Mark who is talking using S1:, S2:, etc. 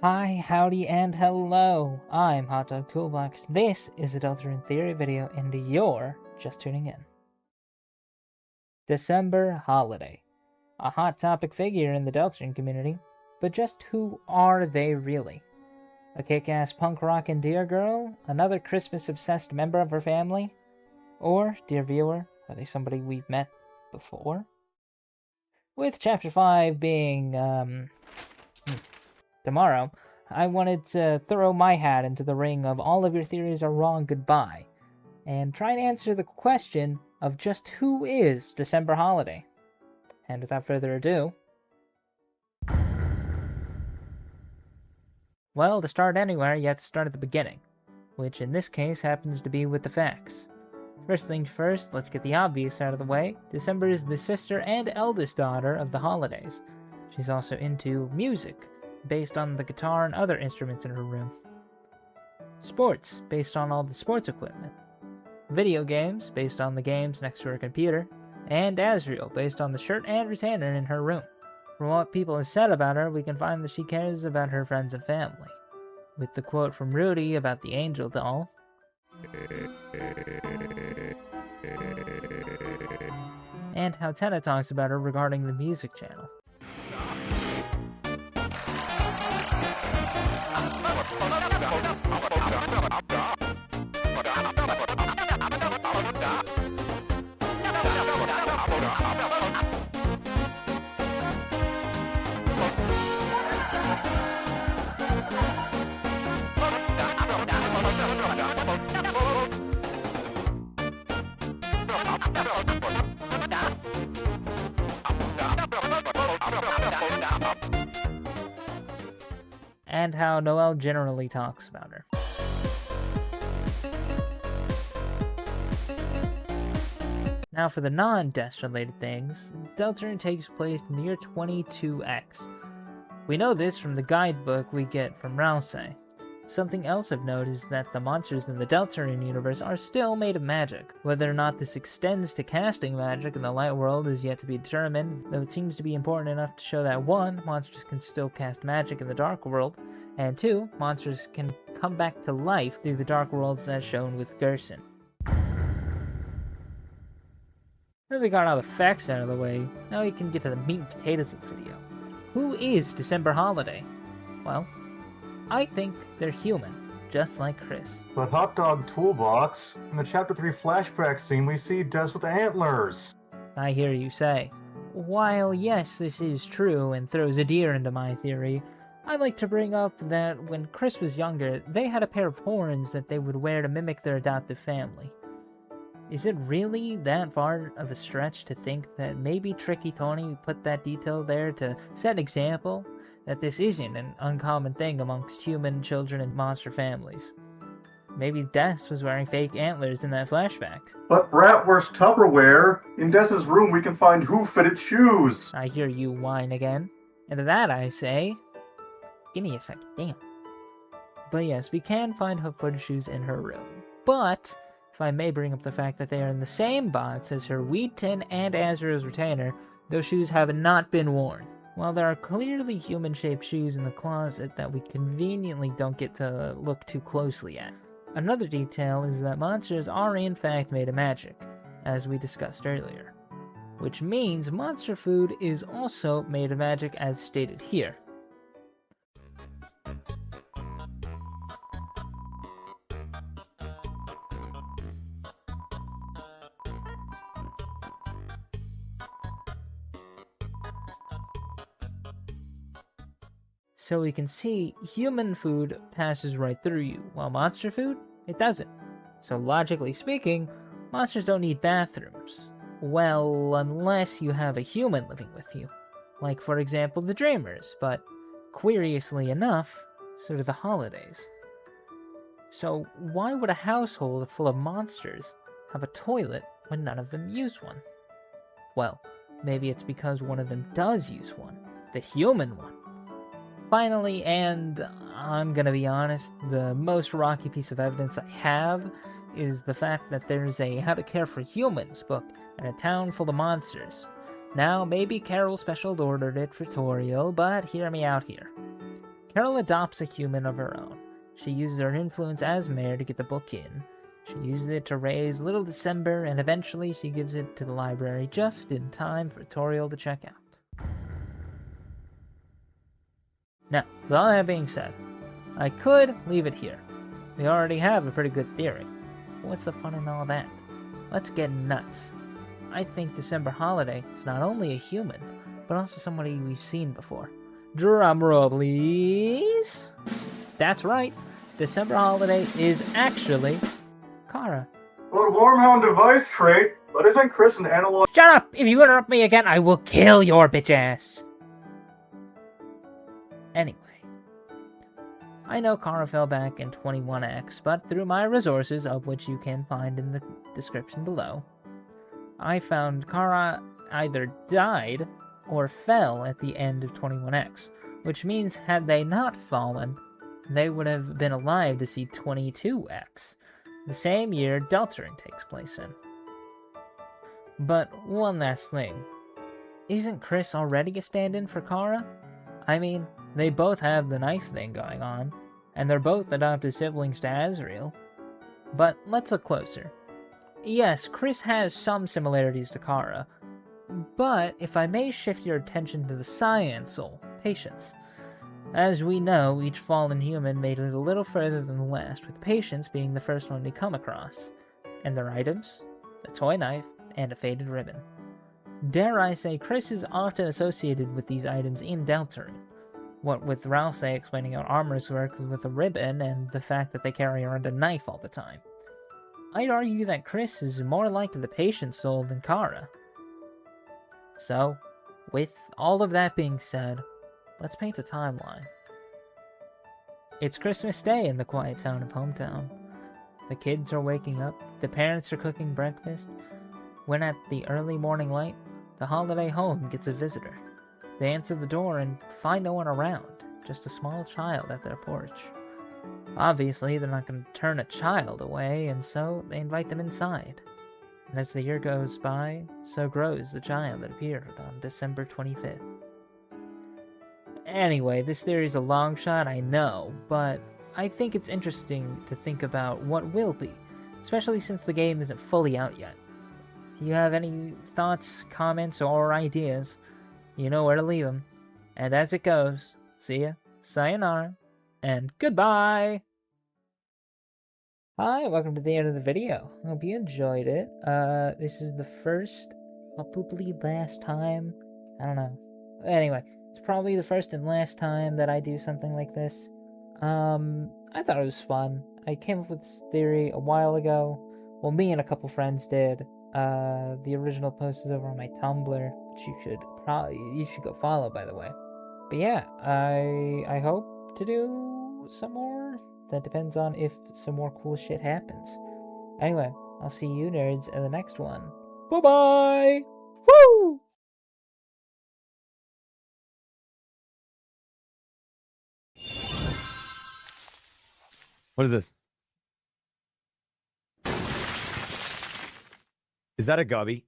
S1: Hi, howdy, and hello. I'm Hot Dog Toolbox. This is a Deltarune theory video, and you're just tuning in. December holiday. A hot topic figure in the Deltarune community, but just who are they really? A kick-ass punk rock and dear girl? Another Christmas-obsessed member of her family? Or, dear viewer, are they somebody we've met before? With Chapter 5 being, tomorrow, I wanted to throw my hat into the ring of all of your theories are wrong goodbye, and try and answer the question of just who is December Holiday. And without further ado, well, to start anywhere, you have to start at the beginning, which in this case happens to be with the facts. First things first, let's get the obvious out of the way. December is the sister and eldest daughter of the holidays. She's also into music, based on the guitar and other instruments in her room. Sports, based on all the sports equipment. Video games, based on the games next to her computer. And Azrael, based on the shirt and retainer in her room. From what people have said about her, we can find that she cares about her friends and family. With the quote from Rudy about the angel doll. And how Tenna talks about her regarding the music channel. And how Noelle generally talks about her. Now for the non-death related things, Deltarune takes place in the year 22X. We know this from the guidebook we get from Rout. Something else of note is that the monsters in the Deltarune universe are still made of magic. Whether or not this extends to casting magic in the light world is yet to be determined, though it seems to be important enough to show that 1. Monsters can still cast magic in the dark world, and 2. Monsters can come back to life through the dark worlds as shown with Gerson. Now that we got all the facts out of the way, now we can get to the meat and potatoes of the video. Who is December Holiday? Well, I think they're human, just like Chris.
S2: But Hot Dog Toolbox, in the Chapter 3 flashback scene, we see Des with antlers.
S1: I hear you say. While yes, this is true and throws a deer into my theory, I like to bring up that when Chris was younger, they had a pair of horns that they would wear to mimic their adoptive family. Is it really that far of a stretch to think that maybe Tricky Tony put that detail there to set an example that this isn't an uncommon thing amongst human children and monster families? Maybe Des was wearing fake antlers in that flashback.
S2: But Brat wears Tupperware. In Des's room, we can find who-fitted shoes.
S1: I hear you whine again. And to that I say, give me a second, damn. But yes, we can find hoof-footed shoes in her room. But if I may bring up the fact that they are in the same box as her wheat tin and Azrael's retainer, those shoes have not been worn. While there are clearly human-shaped shoes in the closet that we conveniently don't get to look too closely at. Another detail is that monsters are in fact made of magic, as we discussed earlier. Which means monster food is also made of magic as stated here. So we can see human food passes right through you, while monster food, it doesn't. So logically speaking, monsters don't need bathrooms. Well, unless you have a human living with you. Like for example the Dreamers, but curiously enough, so do the holidays. So why would a household full of monsters have a toilet when none of them use one? Well, maybe it's because one of them does use one, the human one. Finally, and I'm gonna be honest, the most rocky piece of evidence I have is the fact that there's a How to Care for Humans book in a town full of monsters. Now, maybe Carol special ordered it for Toriel, but hear me out here. Carol adopts a human of her own. She uses her influence as mayor to get the book in. She uses it to raise little December, and eventually she gives it to the library just in time for Toriel to check out. Now, with all that being said, I could leave it here. We already have a pretty good theory. What's the fun in all that? Let's get nuts. I think December Holiday is not only a human, but also somebody we've seen before. Drum roll, please. That's right. December Holiday is actually Kara.
S2: Well, Wormhound device crate, but isn't Chris an analog?
S1: Shut up! If you interrupt me again, I will kill your bitch ass. Anyway, I know Kara fell back in 21X, but through my resources, of which you can find in the description below, I found Kara either died or fell at the end of 21X, which means had they not fallen, they would have been alive to see 22X, the same year Deltarune takes place in. But one last thing, isn't Chris already a stand-in for Kara? I mean, they both have the knife thing going on, and they're both adopted siblings to Azrael. But let's look closer. Yes, Chris has some similarities to Kara, but if I may shift your attention to the Cyan Soul, Patience. As we know, each fallen human made it a little further than the last, with Patience being the first one to come across, and their items, a toy knife, and a faded ribbon. Dare I say, Chris is often associated with these items in Deltarune, what with Rouse explaining how armors work with a ribbon and the fact that they carry around a knife all the time. I'd argue that Chris is more like the Patience Soul than Kara. So, with all of that being said, let's paint a timeline. It's Christmas Day in the quiet town of Hometown. The kids are waking up, the parents are cooking breakfast, when at the early morning light, the holiday home gets a visitor. They answer the door and find no one around, just a small child at their porch. Obviously, they're not going to turn a child away, and so they invite them inside. And as the year goes by, so grows the child that appeared on December 25th. Anyway, this theory is a long shot, I know, but I think it's interesting to think about what will be, especially since the game isn't fully out yet. If you have any thoughts, comments, or ideas, you know where to leave them. And as it goes, see ya, sayonara, and goodbye! Hi, welcome to the end of the video. Hope you enjoyed it. This is the first, probably last time, I don't know. Anyway, it's probably the first and last time that I do something like this. I thought it was fun. I came up with this theory a while ago. Well, me and a couple friends did. The original post is over on my Tumblr, which you should go follow, by the way. But yeah, I hope to do some more. That depends on if some more cool shit happens. Anyway, I'll see you nerds in the next one. Bye-bye! Woo!
S3: What is this? Is that a gubby?